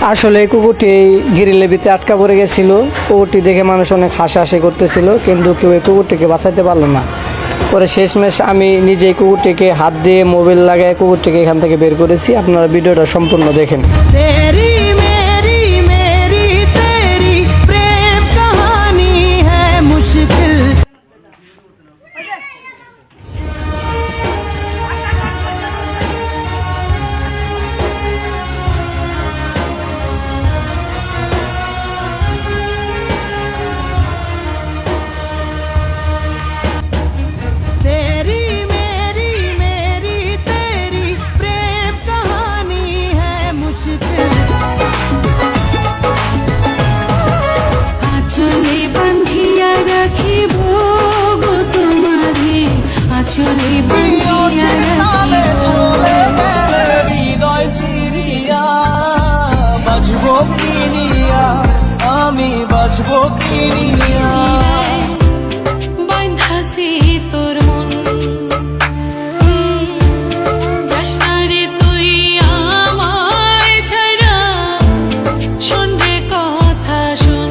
আসলে এই কুকুরটি এই গ্রিলের ভিতরে আটকা পড়ে গেছিল। কুকুরটি দেখে মানুষ অনেক হাসাহাসি করতেছিল, কিন্তু কেউ এই কুকুরটিকে বাঁচাতে পারলো না। পরে শেষমেশ আমি নিজেই কুকুরটিকে হাত দিয়ে মোবাইল লাগায় কুকুরটিকে এখান থেকে বের করেছি। আপনারা ভিডিওটা সম্পূর্ণ দেখেন। আমি বাঁচবো কিনিয়া বাঁধাছি তোর মন যাসনারে তুই আমায় ছাড়া শোন রে কথা শোন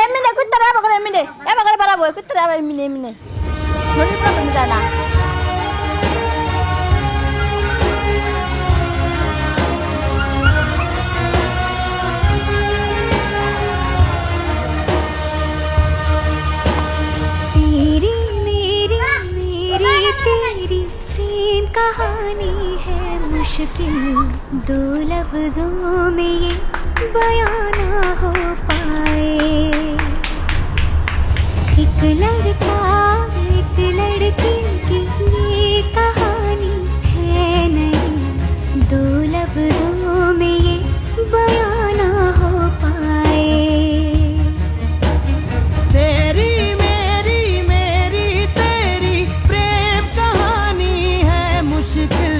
Emine kuttara bakar Emine. Bakar para boy kuttara Emine Emine. Noni problem dana. तेरी मेरी मेरी तेरी प्रेम कहानी है मुश्किल दो लफ्जों में ये बयां ना हो पाए एक लड़का एक लड़की की ये कहानी है नहीं दो लफ्जों में ये बयां ना हो पाए तेरी मेरी मेरी तेरी प्रेम कहानी है मुश्किल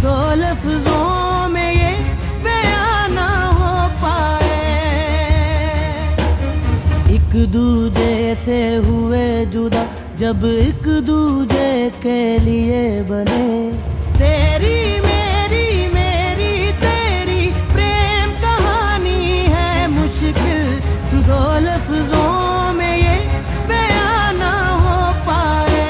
दो लफ्जों में ये बयां ना हो पाए एक दूजे से हुए जुदा जब एक दूजे के लिए बने तेरी मेरी मेरी तेरी प्रेम कहानी है मुश्किल दो लफ्जों में ये बयां ना हो पाए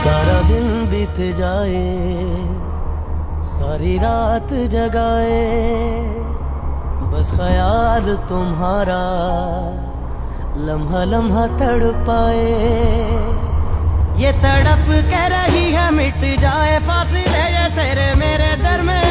सारा दिन बीत जाए सारी रात जगाए बस ख्याल तुम्हारा लम्हा लम्हा तड़पाए ये तड़प के रही है मिट जाए फासिले ये तेरे मेरे दरमियान